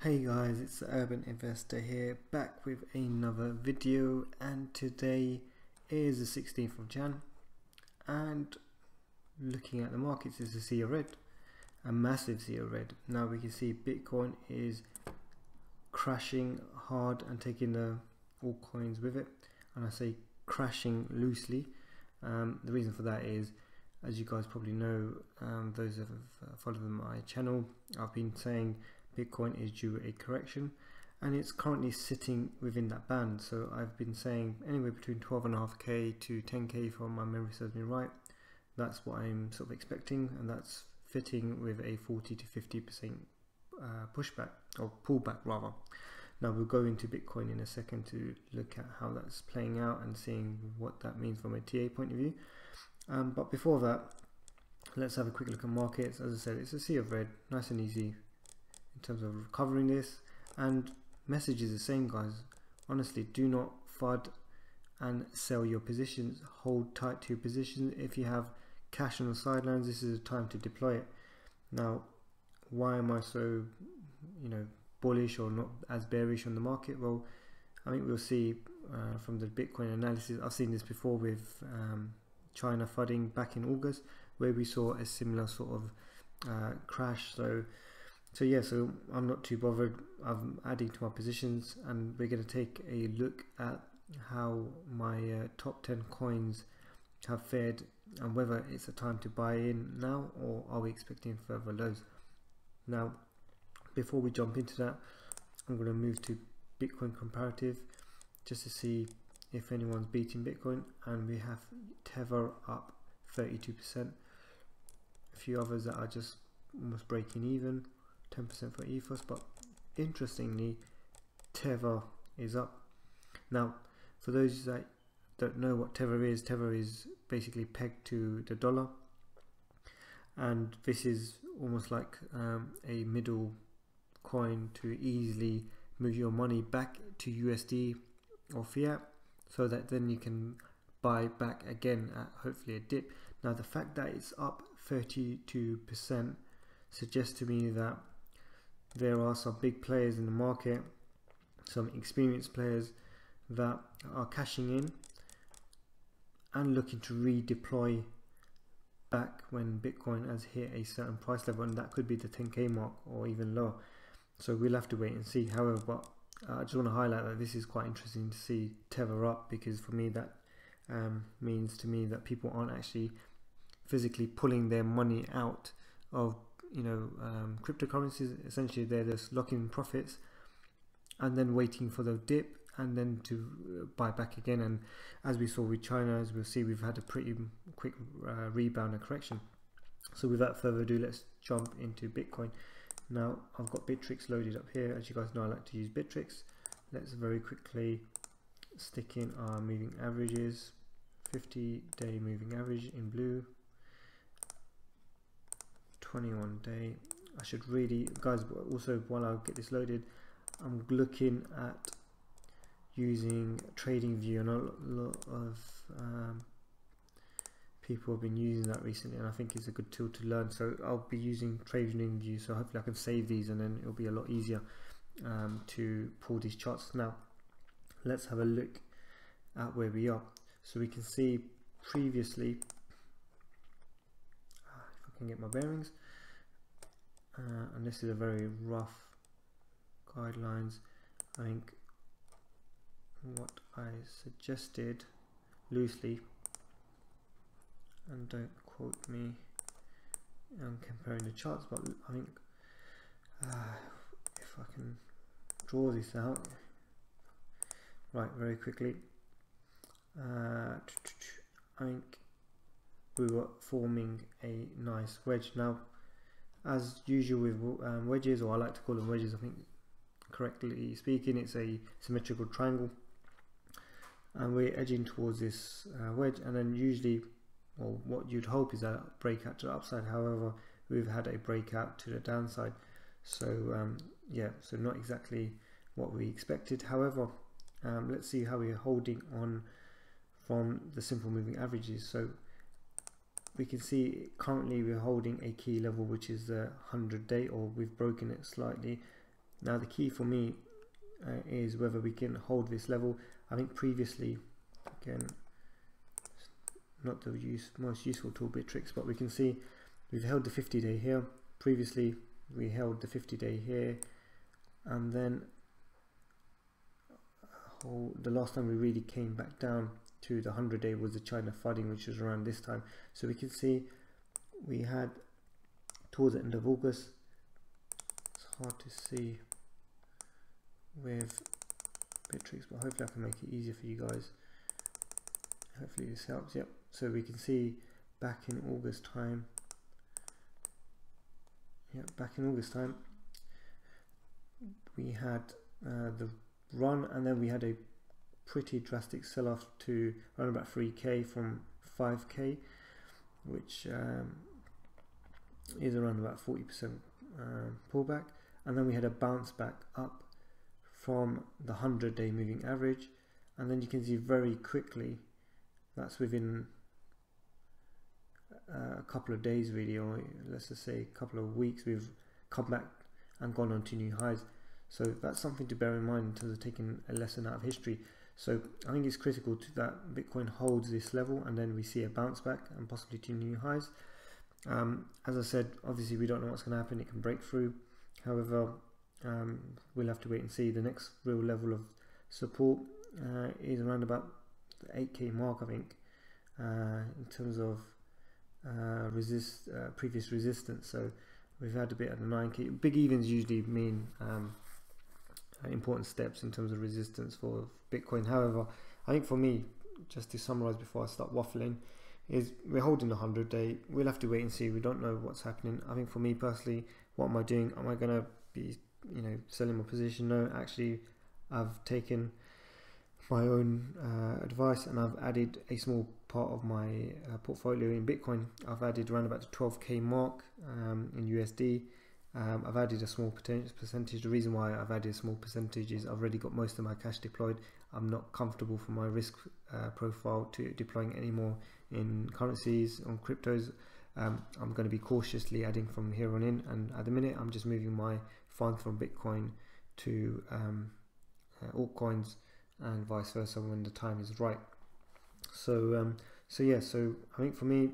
Hey guys, it's the Urban Investor here, back with another video, and today is the 16th of Jan, and looking at the markets is a sea of red, a massive sea of red. Now we can see Bitcoin is crashing hard and taking the altcoins with it, and I say crashing loosely. The reason for that is, as you guys probably know, those that have followed my channel, I've been saying Bitcoin is due a correction, and it's currently sitting within that band. So I've been saying anywhere between 12.5k to 10k, if my memory serves me right. That's what I'm sort of expecting, and that's fitting with a 40 to 50% pushback, or pullback rather. Now we'll go into Bitcoin in a second to look at how that's playing out and seeing what that means from a TA point of view. But before that, let's have a quick look at markets. As I said, it's a sea of red, nice and easy in terms of covering this, and message is the same, guys. Honestly, do not FUD and sell your positions. Hold tight to your positions. If you have cash on the sidelines, this is the time to deploy it. Now, why am I so bullish or not as bearish on the market? Well, I think we'll see from the Bitcoin analysis. I've seen this before with China FUDding back in August, where we saw a similar sort of crash. So I'm not too bothered. I'm adding to my positions, and we're going to take a look at how my top 10 coins have fared and whether it's a time to buy in now, or are we expecting further lows. Now, before we jump into that, I'm going to move to Bitcoin comparative just to see if anyone's beating Bitcoin, and we have Tether up 32%, a few others that are just almost breaking even, 10% for Ethos, but interestingly Tether is up. Now, for those that don't know what Tether is basically pegged to the dollar, and this is almost like a middle coin to easily move your money back to USD or fiat, so that then you can buy back again at hopefully a dip. Now, the fact that it's up 32% suggests to me that there are some big players in the market, some experienced players that are cashing in and looking to redeploy back when Bitcoin has hit a certain price level, and that could be the 10k mark or even lower. So we'll have to wait and see. However, but I just want to highlight that this is quite interesting to see Tether up, because for me that means to me that people aren't actually physically pulling their money out of cryptocurrencies. Essentially, they're just locking profits and then waiting for the dip and then to buy back again. And as we saw with China, as we'll see, we've had a pretty quick rebound and correction. So without further ado, let's jump into Bitcoin. Now, I've got Bittrex loaded up here. As you guys know, I like to use Bittrex. Let's very quickly stick in our moving averages. 50-day moving average in blue, 21-day. I should really, guys, also while I get this loaded, I'm looking at using TradingView, and a lot of people have been using that recently, and I think it's a good tool to learn. So I'll be using TradingView, so hopefully I can save these, and then it'll be a lot easier to pull these charts. Now, let's have a look at where we are. So we can see previously, if I can get my bearings, and this is a very rough guidelines. I think what I suggested loosely, and don't quote me, I'm comparing the charts, but I think if I can draw this out right very quickly, I think we were forming a nice wedge. Now, as usual with wedges, or I like to call them wedges, I think correctly speaking, it's a symmetrical triangle, and we're edging towards this wedge, and then usually, well, what you'd hope is a breakout to the upside. However, we've had a breakout to the downside, so yeah, so not exactly what we expected. However, let's see how we're holding on from the simple moving averages. So we can see currently we're holding a key level, which is the 100-day, or we've broken it slightly. Now the key for me is whether we can hold this level. I think previously, again, not the most useful tool Bittrex, but we can see we've held the 50-day here. Previously we held the 50-day here, and then the last time we really came back down to the 100-day was the China flooding, which was around this time. So we can see we had towards the end of August, it's hard to see with Bittrex, but hopefully I can make it easier for you guys. Hopefully this helps. Yep, so we can see back in August time, we had the run, and then we had a pretty drastic sell-off to around about 3k from 5k, which is around about 40% pullback, and then we had a bounce back up from the 100-day moving average, and then you can see very quickly, that's within a couple of days really, or let's just say a couple of weeks, we've come back and gone on to new highs. So that's something to bear in mind in terms of taking a lesson out of history. So I think it's critical that Bitcoin holds this level and then we see a bounce back and possibly to new highs. As I said, obviously we don't know what's going to happen. It can break through. However, we'll have to wait and see. The next real level of support is around about the 8k mark, I think, in terms of previous resistance. So we've had a bit at the 9k. Big evens usually mean important steps in terms of resistance for Bitcoin. However, I think for me, just to summarize before I start waffling, is we're holding the 100-day. We'll have to wait and see. We don't know what's happening. I think for me personally, what am I doing? Am I going to be, selling my position? No, actually, I've taken my own advice and I've added a small part of my portfolio in Bitcoin. I've added around about the 12k mark in USD. I've added a small percentage. The reason why I've added a small percentage is I've already got most of my cash deployed. I'm not comfortable for my risk profile to deploying any more in currencies, on cryptos. I'm going to be cautiously adding from here on in, and at the minute I'm just moving my funds from Bitcoin to altcoins and vice versa when the time is right. So yeah, so I think for me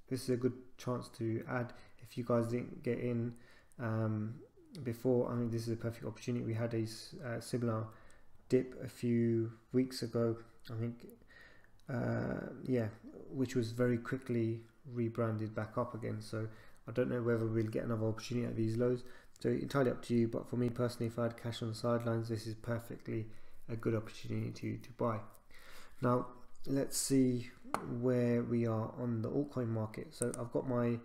this is a good chance to add. If you guys didn't get in before, I mean, this is a perfect opportunity. We had a similar dip a few weeks ago, I think, yeah, which was very quickly rebranded back up again. So I don't know whether we'll get another opportunity at these lows, so entirely up to you. But for me personally, if I had cash on the sidelines, this is perfectly a good opportunity to buy. Now let's see where we are on the altcoin market. So I've got my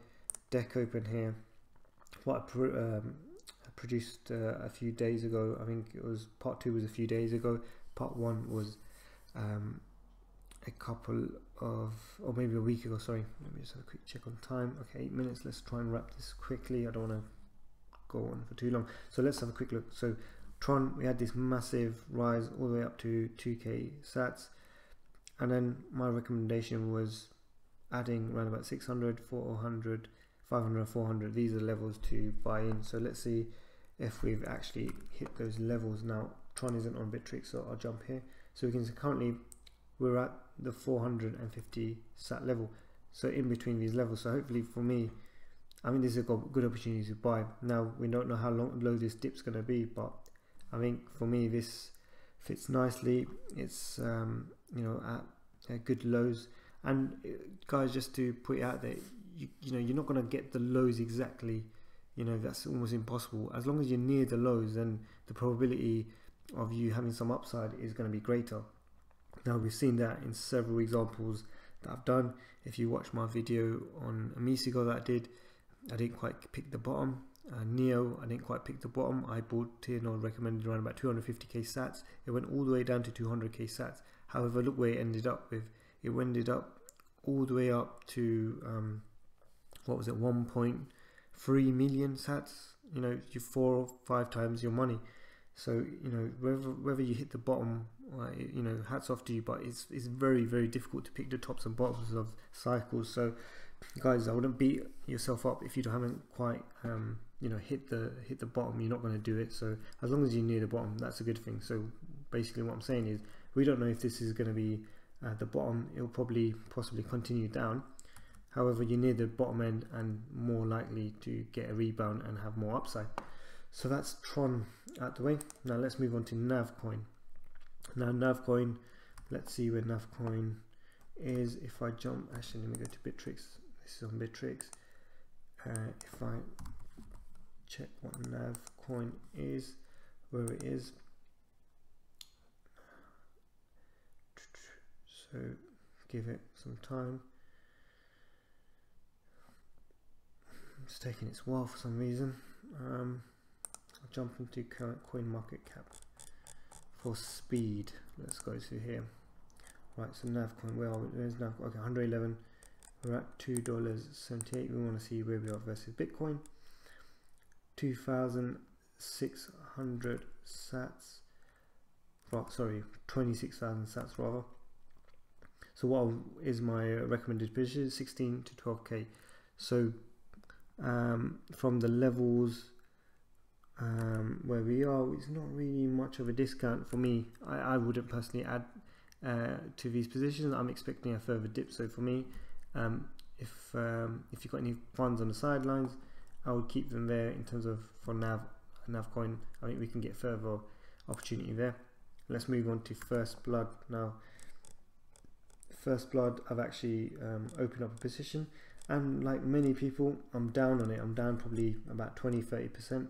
deck open here. What I produced a few days ago. I think it was part 2 was a few days ago. Part 1 was a couple of, or maybe a week ago. Sorry, let me just have a quick check on time. Okay, 8 minutes. Let's try and wrap this quickly. I don't want to go on for too long. So let's have a quick look. So Tron, we had this massive rise all the way up to 2k sats, and then my recommendation was adding around about 600, 400, 500, 400. These are levels to buy in. So let's see if we've actually hit those levels. Now Tron isn't on Bittrex, so I'll jump here. So we can see currently we're at the 450 sat level, so in between these levels. So hopefully for me, I mean, this is a good opportunity to buy. Now we don't know how low this dip's going to be, but I think for me this fits nicely. It's at good lows. And guys, just to put it out there, you're not going to get the lows exactly. That's almost impossible. As long as you're near the lows, then the probability of you having some upside is going to be greater. Now we've seen that in several examples that I've done. If you watch my video on Amigo that I didn't quite pick the bottom. Neo, I didn't quite pick the bottom. I bought in or recommended around about 250k sats. It went all the way down to 200k sats. However, look where it ended up with. It ended up all the way up to what was it, 1.3 million sats. You 4 or 5 times your money. So whether you hit the bottom, hats off to you. But it's very, very difficult to pick the tops and bottoms of cycles. So guys, I wouldn't beat yourself up if you haven't quite you know, hit the bottom, you're not going to do it. So as long as you're near the bottom, that's a good thing. So basically what I'm saying is, we don't know if this is going to be the bottom. It'll possibly continue down. However, you're near the bottom end and more likely to get a rebound and have more upside. So that's Tron out the way. Now let's move on to Navcoin. Now Navcoin, let's see where Navcoin is. If I jump, actually let me go to Bittrex. This is on Bittrex. If I check what Navcoin is, where it is. So give it some time. It's taking its while for some reason. I'll jump into current coin market cap for speed. Let's go to here. Right, so Navcoin, where's Navcoin? Okay, 111. We're at $2.78. We want to see where we are versus Bitcoin. 2,600 sats. Well, sorry, 26,000 sats rather. So what is my recommended position? 16 to 12k. So from the levels where we are, it's not really much of a discount for me. I wouldn't personally add to these positions. I'm expecting a further dip. So for me, if you've got any funds on the sidelines, I would keep them there in terms of for Navcoin. I think we can get further opportunity there. Let's move on to First Blood. Now First Blood, I've actually opened up a position, and like many people, I'm down on it. I'm down probably about 20-30%.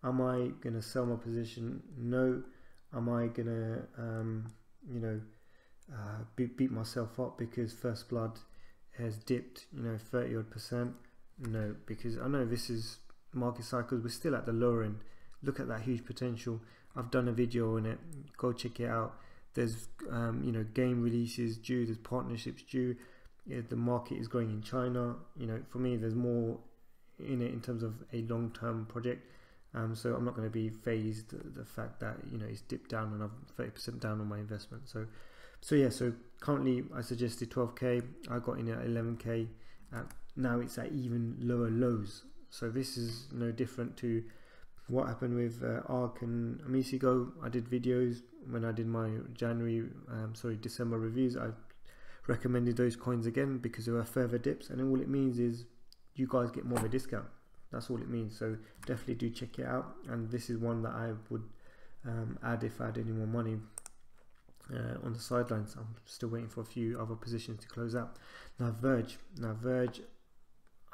Am I gonna sell my position? No. Am I gonna you know, beat myself up because First Blood has dipped, you know, 30-odd%? No, because I know this is market cycles. We're still at the lower end. Look at that huge potential. I've done a video on it. Go check it out. There's you know, game releases due. There's partnerships due. Yeah, the market is growing in China. You know, for me, there's more in it in terms of a long-term project. So I'm not going to be phased the fact that, you know, it's dipped down and I'm 30% down on my investment. So yeah. So currently, I suggested 12k. I got in at 11k. Now it's at even lower lows. So this is no different to what happened with ARK and Amisigo. I did videos when I did my December reviews. I recommended those coins again because there were further dips, and all it means is you guys get more of a discount. That's all it means. So definitely do check it out. And this is one that I would add if I had any more money on the sidelines. I'm still waiting for a few other positions to close out. Now Verge.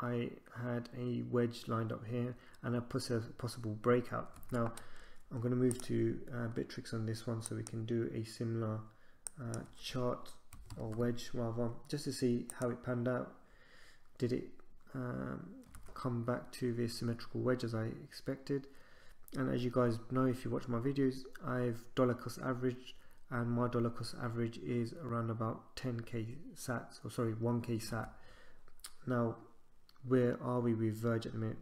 I had a wedge lined up here and a possible breakout. Now I'm going to move to Bittrex on this one so we can do a similar chart, or wedge rather, just to see how it panned out. Did it come back to the symmetrical wedge as I expected? And as you guys know, if you watch my videos, I've dollar cost averaged, and my dollar cost average is around about 10k sats, or sorry, 1k sat. Now where are we with Verge at the minute?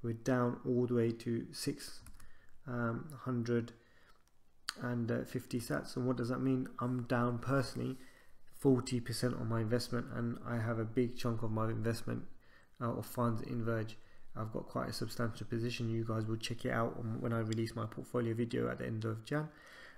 We're down all the way to 650 sats. And what does that mean? I'm down personally 40% on my investment, and I have a big chunk of my investment of funds in Verge. I've got quite a substantial position. You guys will check it out when I release my portfolio video at the end of Jan.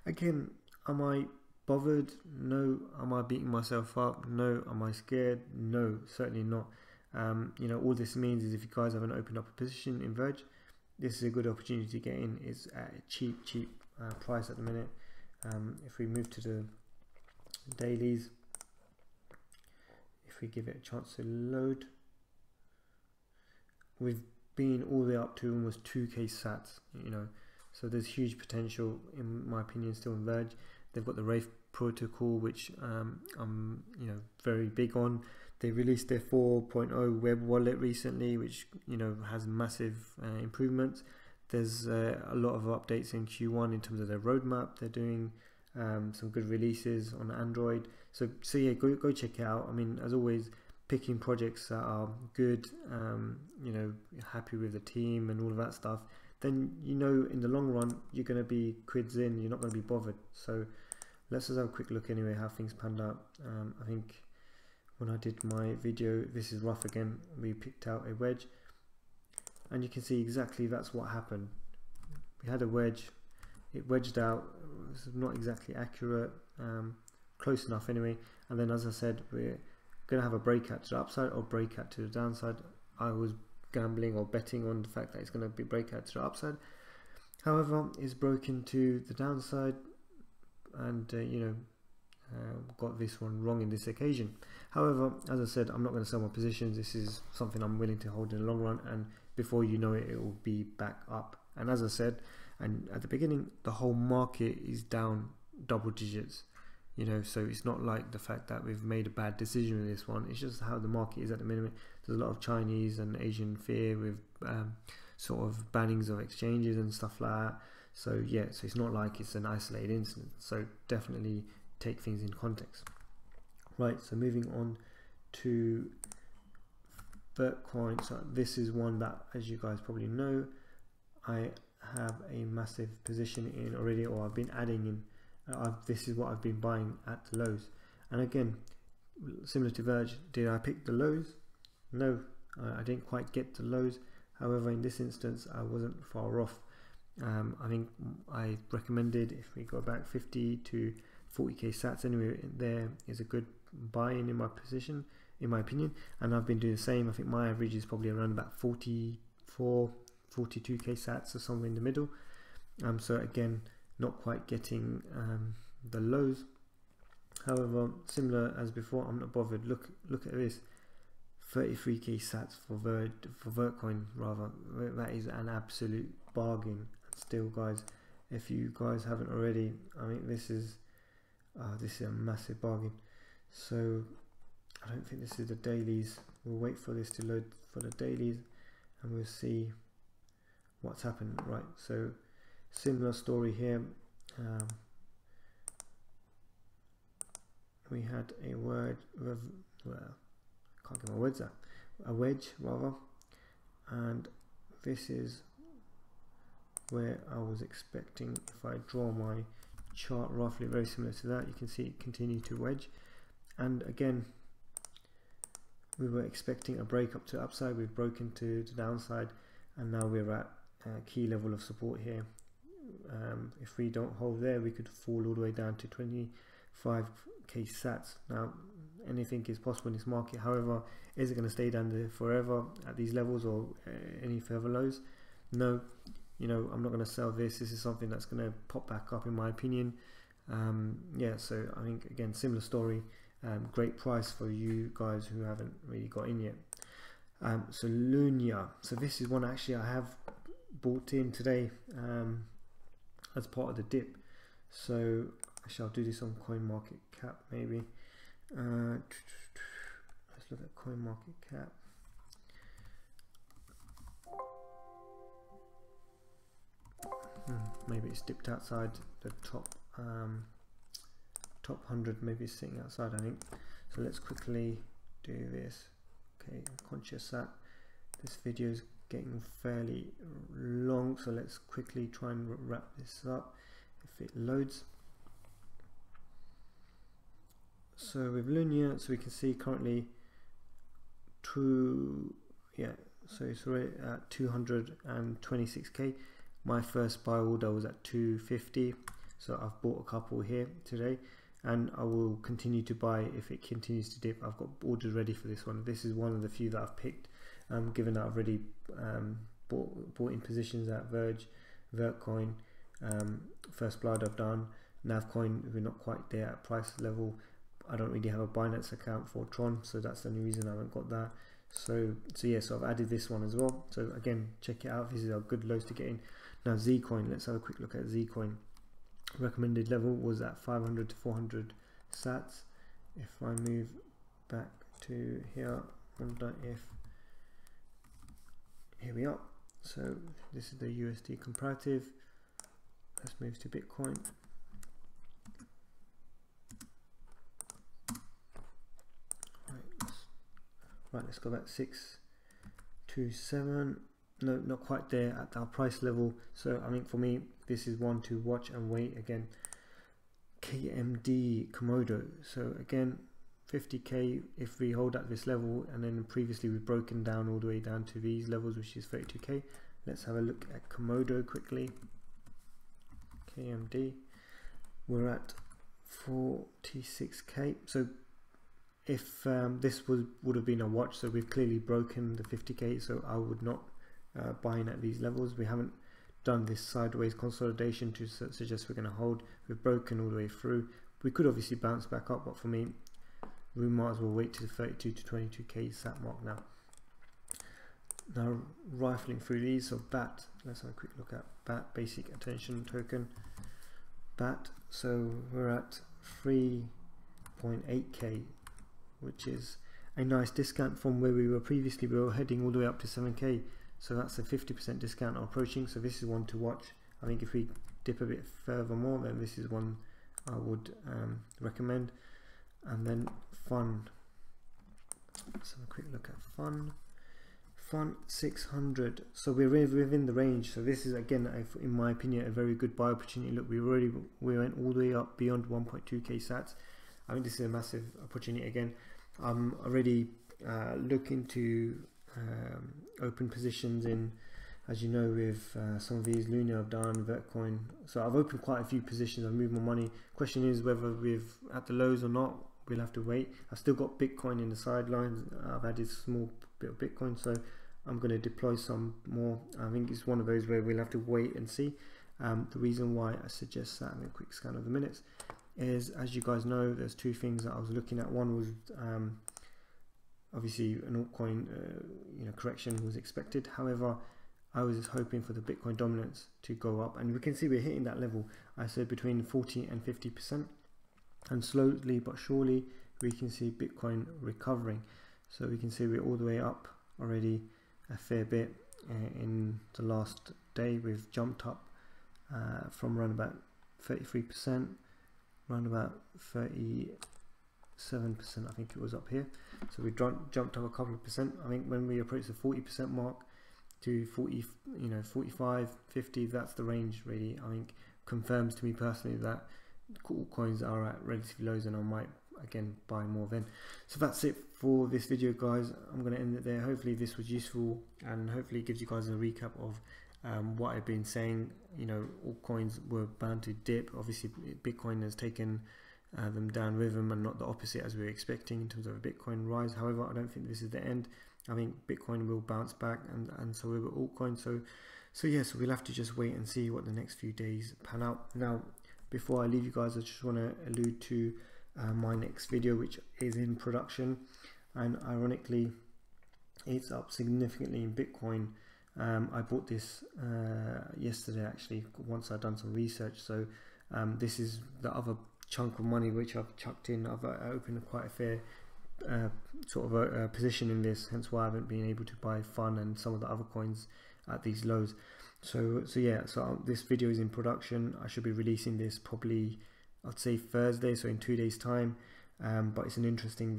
Again, am I bothered? No. Am I beating myself up? No. Am I scared? No, certainly not. You know, all this means is if you guys haven't opened up a position in Verge, this is a good opportunity to get in. It's at a cheap price at the minute. If we move to the dailies, if we give it a chance to load, we've been all the way up to almost 2k sats, you know, so there's huge potential in my opinion still in Verge. They've got the Wraith protocol, which I'm you know, very big on. They released their 4.0 web wallet recently, which, you know, has massive improvements. There's a lot of updates in Q1 in terms of their roadmap. They're doing some good releases on Android. So yeah, go check it out. I mean, as always, picking projects that are good, you know, happy with the team and all of that stuff, then, you know, in the long run, you're going to be quids in, you're not going to be bothered. So let's just have a quick look anyway, how things panned out. I think when I did my video, this is rough again, we picked out a wedge. and you can see exactly that's what happened. We had a wedge, it wedged out, it was not exactly accurate, close enough anyway, and then as I said, we're gonna have a breakout to the upside or breakout to the downside. I was gambling or betting on the fact that it's going to be breakout to the upside. However, it's broken to the downside, and got this one wrong in this occasion. However, as I said, I'm not going to sell my positions. This is something I'm willing to hold in the long run, and before you know it, it will be back up. And as I said, and at the beginning, the whole market is down double digits. So it's not like the fact that we've made a bad decision with this one. It's just how the market is at the minute. There's a lot of Chinese and Asian fear with sort of bannings of exchanges and stuff like that. So yeah, so it's not like it's an isolated incident. So definitely take things in context. Right, so moving on to Vertcoin. So this is one that, as you guys probably know, I have a massive position in already, or I've been adding in. This is what I've been buying at the lows, and again, similar to Verge, did I pick the lows? No, I didn't quite get the lows. However, in this instance, I wasn't far off. I think I recommended, if we go back 50 to 40k sats, anyway, there is a good buy-in in my position, in my opinion, and I've been doing the same. I think my average is probably around about 44, 42k sats or somewhere in the middle. So again, not quite getting the lows. However, similar as before, I'm not bothered. Look at this, 33k sats for Vertcoin rather. That is an absolute bargain. Still, guys, if you guys haven't already, I mean, this is a massive bargain. So I don't think this is the dailies. We'll wait for this to load for the dailies, and we'll see what's happened. Right, so similar story here. We had a can't get my words out, a wedge rather, and this is where I was expecting. If I draw my chart roughly very similar to that, you can see it continue to wedge, and again we were expecting a break up to upside. We've broken to the downside, and now we're at a key level of support here. If we don't hold there, we could fall all the way down to 25k sats. Now anything is possible in this market. However, is it going to stay down there forever at these levels, or any further lows? No, I'm not going to sell this. This is something that's going to pop back up in my opinion. Yeah, so I think again, similar story. Great price for you guys who haven't really got in yet. So LUN, so this is one actually I have bought in today as part of the dip. So I shall do this on CoinMarketCap maybe. Let's look at CoinMarketCap. Maybe it's dipped outside the top 100, maybe it's sitting outside, I think. So let's quickly do this. Okay, I'm conscious that this video is getting fairly long, so let's quickly try and wrap this up if it loads. So with LUN, so we can see currently so it's already at 226k. My first buy order was at 250, so I've bought a couple here today, and I will continue to buy if it continues to dip. I've got orders ready for this one. This is one of the few that I've picked, given that I've already bought in positions at Verge, Vertcoin, First Blood I've done, Navcoin, we're not quite there at price level. I don't really have a Binance account for Tron, so that's the only reason I haven't got that. So yeah, so I've added this one as well. So again, check it out. This is a good lows to get in. Now Zcoin, let's have a quick look at Zcoin. Recommended level was at 500 to 400 sats. If I move back to here, wonder if, here we are. So this is the USD comparative. Let's move to Bitcoin. Right, let's go back 627. No, not quite there at our price level. So I think for me, this is one to watch and wait. Again, KMD Komodo. So again, 50k if we hold at this level, and then previously we've broken down all the way down to these levels, which is 32k. Let's have a look at Komodo quickly. KMD, we're at 46k. So if this would have been a watch, so we've clearly broken the 50k, so I would not buy in at these levels. We haven't done this sideways consolidation to suggest we're going to hold. We've broken all the way through. We could obviously bounce back up, but for me, we might as well wait to the 32 to 22k sat mark now. Now rifling through these, so BAT, let's have a quick look at BAT, basic attention token, BAT. So we're at 3.8k, which is a nice discount from where we were previously. We were heading all the way up to 7k, so that's a 50% discount approaching. So this is one to watch. I think if we dip a bit further more, then this is one I would recommend. And then Fun, let's have a quick look at Fun 600. So we're within the range, so this is again in my opinion a very good buy opportunity. Look, we went all the way up beyond 1.2k sats. I think this is a massive opportunity. Again, I'm already looking to open positions in, as you know, with some of these Luna I've done, Vertcoin. So I've opened quite a few positions. I've moved my money. Question is whether we've at the lows or not. We'll have to wait. I've still got Bitcoin in the sidelines. I've added a small bit of Bitcoin, so I'm going to deploy some more. I think it's one of those where we'll have to wait and see. The reason why I suggest that, and a quick scan of the minutes, is as you guys know, there's two things that I was looking at. One was obviously an altcoin correction was expected. However, I was hoping for the Bitcoin dominance to go up, and we can see we're hitting that level. I said between 40 and 50%, and slowly but surely we can see Bitcoin recovering. So we can see we're all the way up already a fair bit. In the last day we've jumped up from around about 33%, around about 37%, I think it was up here. So we jumped up a couple of percent. I think when we approach the 40% mark to 40, 45, 50, that's the range really. I think confirms to me personally that altcoins are at relatively lows, and I might again buy more then. So that's it for this video, guys. I'm going to end it there. Hopefully this was useful, and hopefully it gives you guys a recap of what I've been saying. Altcoins were bound to dip. Obviously Bitcoin has taken them down with them, and not the opposite as we were expecting in terms of a Bitcoin rise. However, I don't think this is the end. I think Bitcoin will bounce back, and so will altcoins. So we'll have to just wait and see what the next few days pan out. Now, before I leave you guys, I just want to allude to my next video, which is in production, and ironically it's up significantly in Bitcoin. I bought this yesterday actually, once I've done some research. So this is the other chunk of money which I've chucked in. I've opened quite a fair sort of a position in this, hence why I haven't been able to buy Fun and some of the other coins at these lows. So this video is in production. I should be releasing this probably, I'd say Thursday, so in 2 days time. But it's an interesting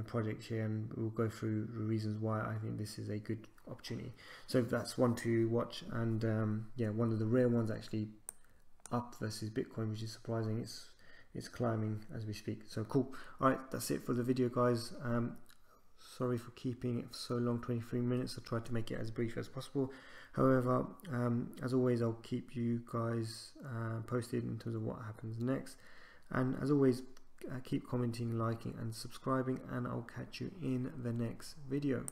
project here, and we'll go through the reasons why I think this is a good opportunity. So that's one to watch, and one of the rare ones actually up versus Bitcoin, which is surprising. It's climbing as we speak. So cool. All right, that's it for the video, guys. Sorry for keeping it so long, 23 minutes. I tried to make it as brief as possible. However, as always, I'll keep you guys posted in terms of what happens next. And as always, keep commenting, liking and subscribing, and I'll catch you in the next video.